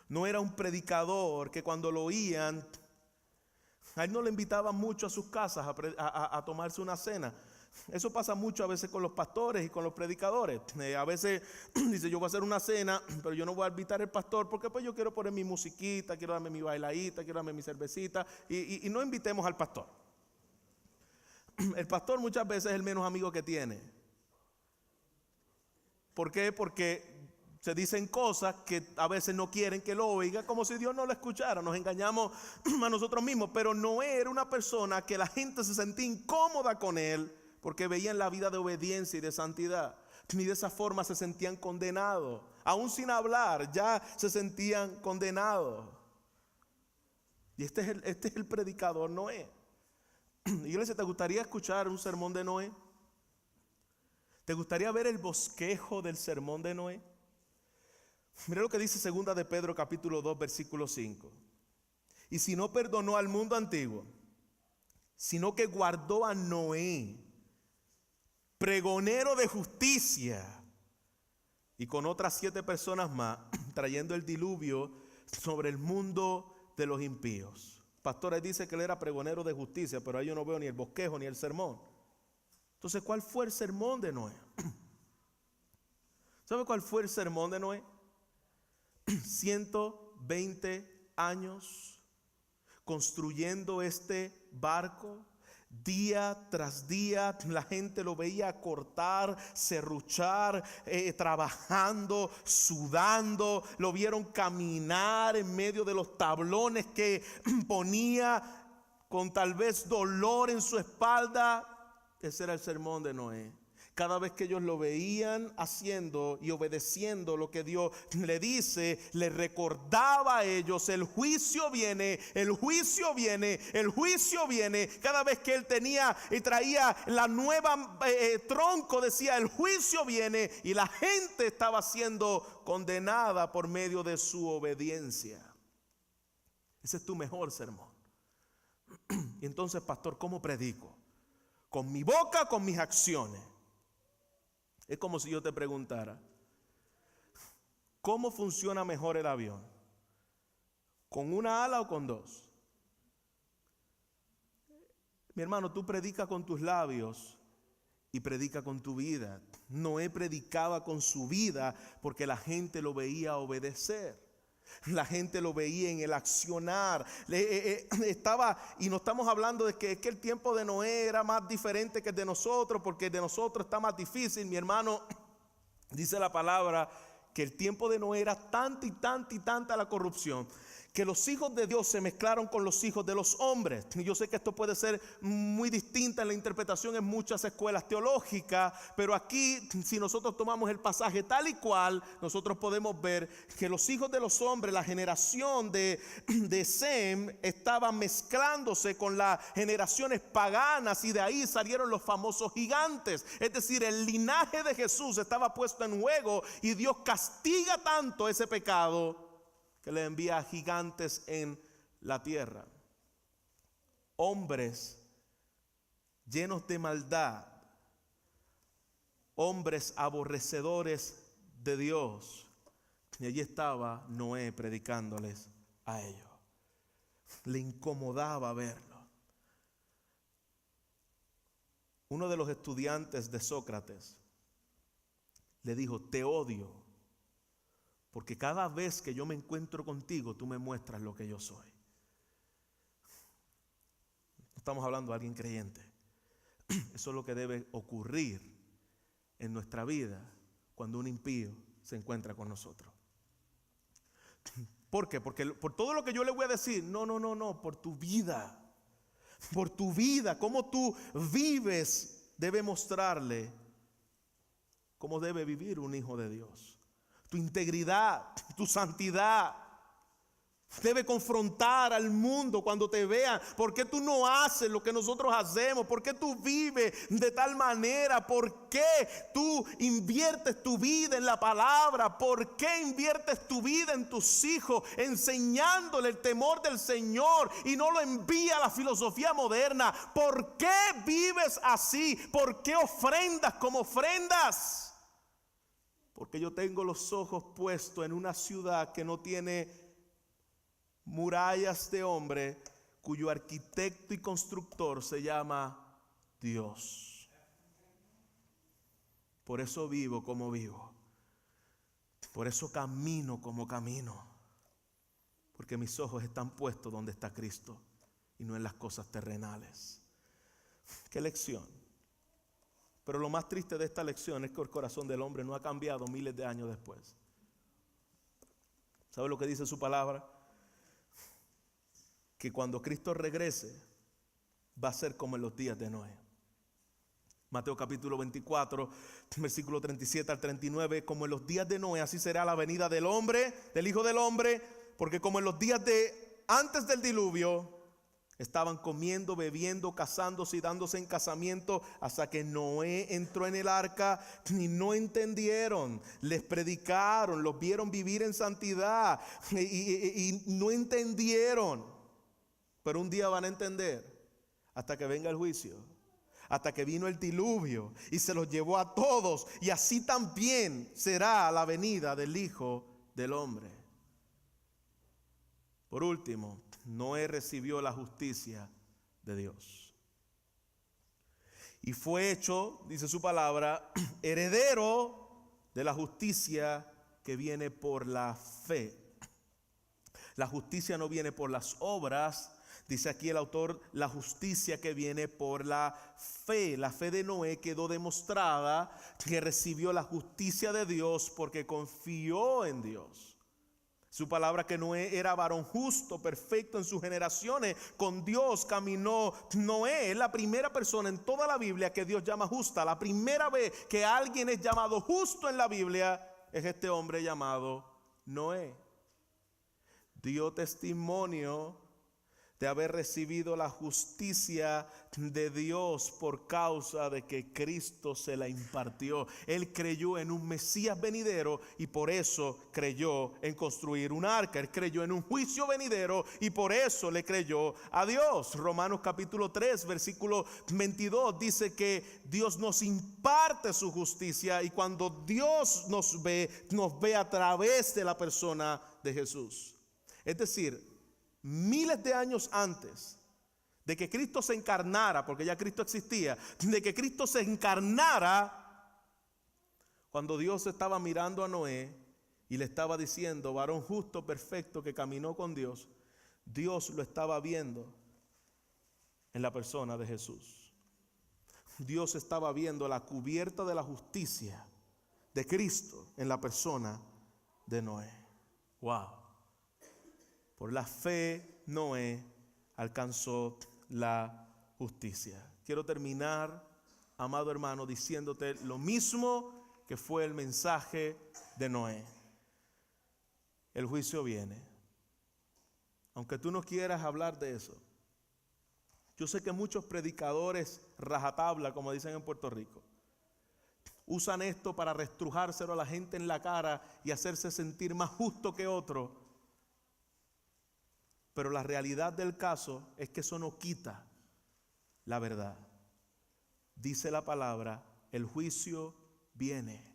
No era un predicador que cuando lo oían, a él no le invitaban mucho a sus casas a tomarse una cena. Eso pasa mucho a veces con los pastores y con los predicadores. A veces dice, yo voy a hacer una cena, pero yo no voy a invitar al pastor porque pues yo quiero poner mi musiquita, quiero darme mi bailadita, quiero darme mi cervecita y no invitemos al pastor. El pastor muchas veces es el menos amigo que tiene. ¿Por qué? Porque se dicen cosas que a veces no quieren que lo oiga, como si Dios no lo escuchara. Nos engañamos a nosotros mismos. Pero Noé era una persona que la gente se sentía incómoda con él porque veían la vida de obediencia y de santidad. Y de esa forma se sentían condenados. Aún sin hablar, ya se sentían condenados. Y este es el predicador Noé. Iglesia, ¿te gustaría escuchar un sermón de Noé? ¿Te gustaría ver el bosquejo del sermón de Noé? Mira lo que dice segunda de Pedro capítulo 2 versículo 5. Y si no perdonó al mundo antiguo, sino que guardó a Noé, pregonero de justicia, y con otras 7 personas más, trayendo el diluvio sobre el mundo de los impíos. Pastores dice que él era pregonero de justicia, pero ahí yo no veo ni el bosquejo ni el sermón. Entonces, ¿cuál fue el sermón de Noé? ¿Sabe cuál fue el sermón de Noé? 120 años construyendo este barco. Día tras día la gente lo veía cortar, serruchar, trabajando, sudando. Lo vieron caminar en medio de los tablones que ponía con tal vez dolor en su espalda. Ese era el sermón de Noé. Cada vez que ellos lo veían haciendo y obedeciendo lo que Dios le dice, le recordaba a ellos: el juicio viene, el juicio viene, el juicio viene. Cada vez que él tenía y traía la nueva tronco, decía: el juicio viene. Y la gente estaba siendo condenada por medio de su obediencia. Ese es tu mejor sermón. Y entonces, pastor, ¿cómo predico? ¿Con mi boca o con mis acciones? Es como si yo te preguntara: ¿cómo funciona mejor el avión? ¿Con una ala o con 2? Mi hermano, tú predicas con tus labios y predica con tu vida. Noé predicaba con su vida porque la gente lo veía obedecer. La gente lo veía en el accionar. Y no estamos hablando de que el tiempo de Noé era más diferente que el de nosotros, porque el de nosotros está más difícil. Mi hermano, dice la palabra que el tiempo de Noé era tanta y tanta y tanta la corrupción, que los hijos de Dios se mezclaron con los hijos de los hombres. Y yo sé que esto puede ser muy distinta en la interpretación en muchas escuelas teológicas, pero aquí, si nosotros tomamos el pasaje tal y cual, nosotros podemos ver que los hijos de los hombres, la generación de Sem, estaban mezclándose con las generaciones paganas, y de ahí salieron los famosos gigantes. Es decir, el linaje de Jesús estaba puesto en juego, y Dios castiga tanto ese pecado que le envía gigantes en la tierra. Hombres llenos de maldad, hombres aborrecedores de Dios. Y allí estaba Noé predicándoles a ellos. Le incomodaba verlo. Uno de los estudiantes de Sócrates le dijo: te odio, porque cada vez que yo me encuentro contigo, tú me muestras lo que yo soy. No estamos hablando de alguien creyente. Eso es lo que debe ocurrir en nuestra vida cuando un impío se encuentra con nosotros. ¿Por qué? Porque por todo lo que yo le voy a decir, no, por tu vida. Por tu vida, cómo tú vives, debe mostrarle cómo debe vivir un hijo de Dios. Tu integridad, tu santidad. Debe confrontar al mundo cuando te vean. ¿Por qué tú no haces lo que nosotros hacemos? ¿Por qué tú vives de tal manera? ¿Por qué tú inviertes tu vida en la palabra? ¿Por qué inviertes tu vida en tus hijos, enseñándole el temor del Señor y no lo envía a la filosofía moderna? ¿Por qué vives así? ¿Por qué ofrendas como ofrendas? Porque yo tengo los ojos puestos en una ciudad que no tiene murallas de hombre, cuyo arquitecto y constructor se llama Dios. Por eso vivo como vivo. Por eso camino como camino. Porque mis ojos están puestos donde está Cristo y no en las cosas terrenales. Qué lección. Pero lo más triste de esta lección es que el corazón del hombre no ha cambiado miles de años después. ¿Sabe lo que dice su palabra? Que cuando Cristo regrese va a ser como en los días de Noé. Mateo capítulo 24, versículo 37 al 39, como en los días de Noé, así será la venida del hombre, del Hijo del Hombre, porque como en los días de antes del diluvio, estaban comiendo, bebiendo, casándose y dándose en casamiento hasta que Noé entró en el arca y no entendieron. Les predicaron, los vieron vivir en santidad y no entendieron. Pero un día van a entender hasta que venga el juicio, hasta que vino el diluvio y se los llevó a todos. Y así también será la venida del Hijo del Hombre. Por último, Noé recibió la justicia de Dios. Y fue hecho, dice su palabra, heredero de la justicia que viene por la fe. La justicia no viene por las obras. Dice aquí el autor, la justicia que viene por la fe. La fe de Noé quedó demostrada que recibió la justicia de Dios porque confió en Dios. Su palabra que Noé era varón justo, perfecto en sus generaciones. Con Dios caminó Noé. Es la primera persona en toda la Biblia que Dios llama justa. La primera vez que alguien es llamado justo en la Biblia es este hombre llamado Noé. Dio testimonio de haber recibido la justicia de Dios por causa de que Cristo se la impartió. Él creyó en un Mesías venidero y por eso creyó en construir un arca. Él creyó en un juicio venidero y por eso le creyó a Dios. Romanos capítulo 3, versículo 22 dice que Dios nos imparte su justicia y cuando Dios nos ve a través de la persona de Jesús. Es decir, miles de años antes de que Cristo se encarnara, porque ya Cristo existía, de que Cristo se encarnara, cuando Dios estaba mirando a Noé y le estaba diciendo, varón justo, perfecto, que caminó con Dios, Dios lo estaba viendo en la persona de Jesús. Dios estaba viendo la cubierta de la justicia de Cristo en la persona de Noé. Wow. Por la fe, Noé alcanzó la justicia. Quiero terminar, amado hermano, diciéndote lo mismo que fue el mensaje de Noé. El juicio viene. Aunque tú no quieras hablar de eso. Yo sé que muchos predicadores rajatabla, como dicen en Puerto Rico, usan esto para restrujárselo a la gente en la cara y hacerse sentir más justo que otro. Pero la realidad del caso es que eso no quita la verdad. Dice la palabra, el juicio viene.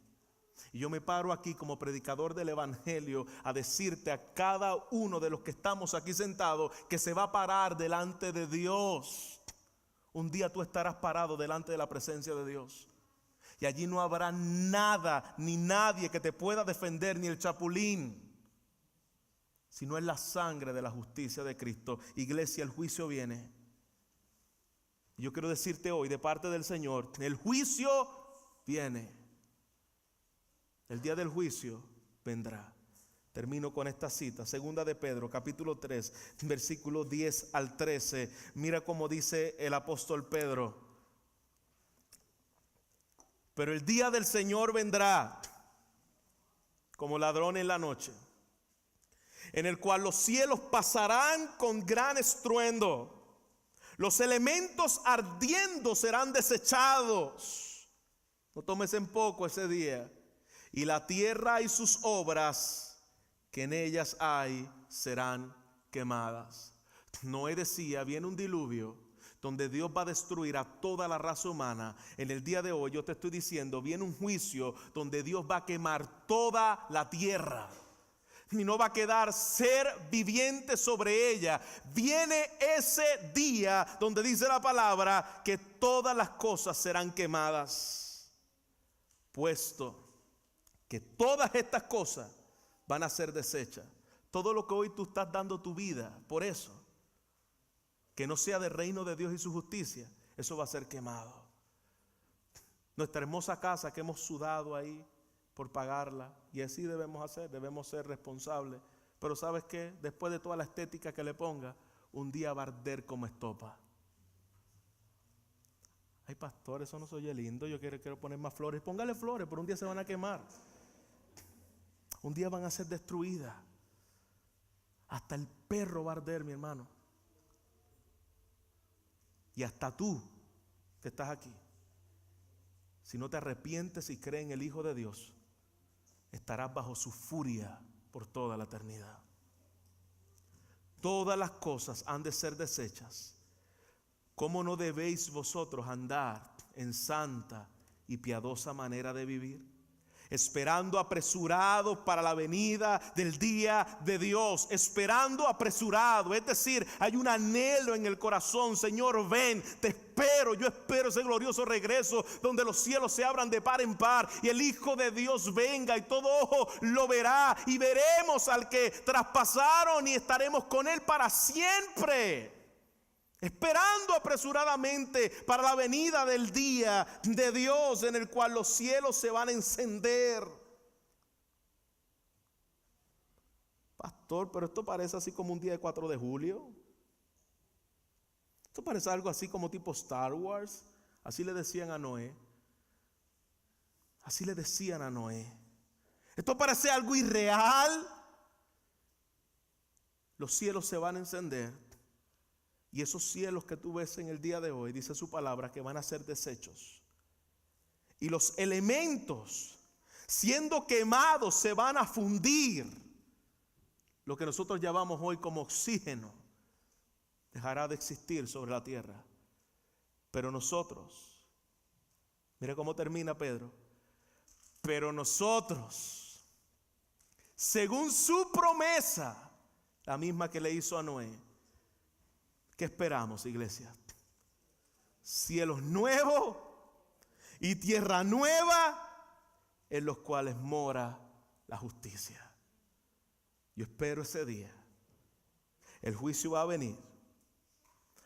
Y yo me paro aquí como predicador del evangelio a decirte a cada uno de los que estamos aquí sentados que se va a parar delante de Dios. Un día tú estarás parado delante de la presencia de Dios. Y allí no habrá nada ni nadie que te pueda defender, ni el chapulín. Sino es la sangre de la justicia de Cristo. Iglesia, el juicio viene. Yo quiero decirte hoy de parte del Señor, el juicio viene. El día del juicio vendrá. Termino con esta cita, segunda de Pedro, capítulo 3, versículo 10 al 13. Mira cómo dice el apóstol Pedro. Pero el día del Señor vendrá como ladrón en la noche, en el cual los cielos pasarán con gran estruendo. Los elementos ardiendo serán desechados. No tomes en poco ese día. Y la tierra y sus obras que en ellas hay serán quemadas. Noé decía, viene un diluvio donde Dios va a destruir a toda la raza humana. En el día de hoy yo te estoy diciendo, viene un juicio donde Dios va a quemar toda la tierra. Y no va a quedar ser viviente sobre ella. Viene ese día donde dice la palabra que todas las cosas serán quemadas. Puesto que todas estas cosas van a ser deshechas. Todo lo que hoy tú estás dando tu vida, por eso, que no sea del reino de Dios y su justicia, eso va a ser quemado. Nuestra hermosa casa que hemos sudado ahí por pagarla, y así debemos hacer, debemos ser responsables. Pero ¿sabes qué? Después de toda la estética que le ponga, un día va a arder como estopa. Ay, pastor, eso no se oye lindo, yo quiero poner más flores. Póngale flores, pero un día se van a quemar. Un día van a ser destruidas. Hasta el perro va a arder, mi hermano. Y hasta tú que estás aquí, si no te arrepientes y crees en el Hijo de Dios, estarás bajo su furia por toda la eternidad. Todas las cosas han de ser deshechas. ¿Cómo no debéis vosotros andar en santa y piadosa manera de vivir? Esperando apresurado para la venida del día de Dios. Esperando apresurado, es decir, hay un anhelo en el corazón. Señor, ven, te espero, yo espero ese glorioso regreso donde los cielos se abran de par en par y el Hijo de Dios venga y todo ojo lo verá y veremos al que traspasaron y estaremos con él para siempre. Esperando apresuradamente para la venida del día de Dios en el cual los cielos se van a encender. Pastor, pero esto parece así como un día de 4 de julio. Esto parece algo así como tipo Star Wars. Así le decían a Noé. Así le decían a Noé. Esto parece algo irreal. Los cielos se van a encender. Y esos cielos que tú ves en el día de hoy, dice su palabra, que van a ser deshechos. Y los elementos, siendo quemados, se van a fundir. Lo que nosotros llamamos hoy como oxígeno, dejará de existir sobre la tierra. Pero nosotros, mire cómo termina Pedro. Pero nosotros, según su promesa, la misma que le hizo a Noé, ¿qué esperamos, iglesia? Cielos nuevos y tierra nueva en los cuales mora la justicia. Yo espero ese día. El juicio va a venir.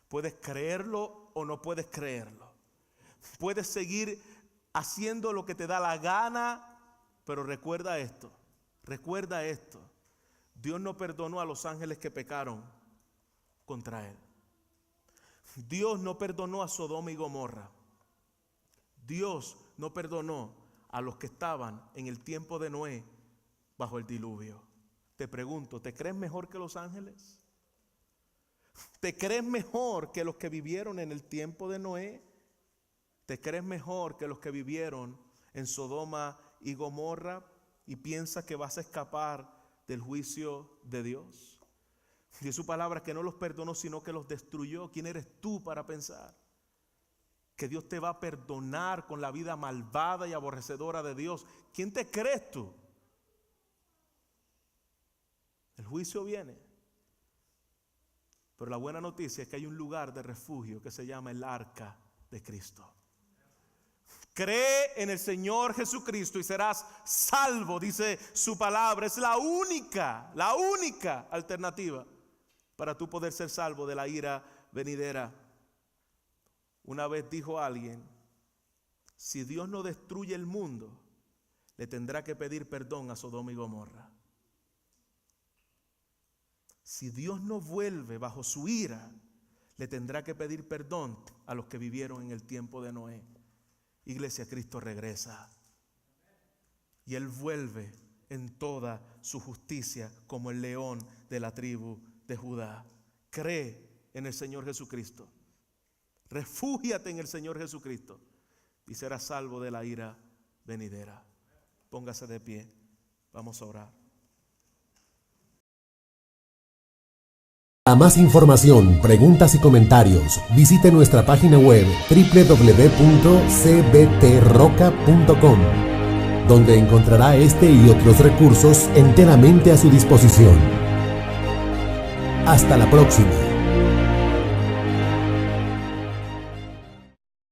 Puedes creerlo o no puedes creerlo. Puedes seguir haciendo lo que te da la gana, pero recuerda esto. Recuerda esto. Dios no perdonó a los ángeles que pecaron contra él. Dios no perdonó a Sodoma y Gomorra. Dios no perdonó a los que estaban en el tiempo de Noé bajo el diluvio. Te pregunto, ¿te crees mejor que los ángeles? ¿Te crees mejor que los que vivieron en el tiempo de Noé? ¿Te crees mejor que los que vivieron en Sodoma y Gomorra? ¿Y piensas que vas a escapar del juicio de Dios? Dice su palabra que no los perdonó, sino que los destruyó. ¿Quién eres tú para pensar que Dios te va a perdonar con la vida malvada y aborrecedora de Dios? ¿Quién te crees tú? El juicio viene. Pero la buena noticia es que hay un lugar de refugio que se llama el arca de Cristo. Cree en el Señor Jesucristo y serás salvo, dice su palabra. Es la única alternativa para tú poder ser salvo de la ira venidera. Una vez dijo alguien, si Dios no destruye el mundo, le tendrá que pedir perdón a Sodoma y Gomorra. Si Dios no vuelve bajo su ira, le tendrá que pedir perdón a los que vivieron en el tiempo de Noé. Iglesia, Cristo regresa. Y Él vuelve en toda su justicia como el león de la tribu de Judá. Cree en el Señor Jesucristo. Refúgiate en el Señor Jesucristo y serás salvo de la ira venidera. Póngase de pie. Vamos a orar. Para más información, preguntas y comentarios, visite nuestra página web www.cbtroca.com, donde encontrará este y otros recursos enteramente a su disposición. Hasta la próxima.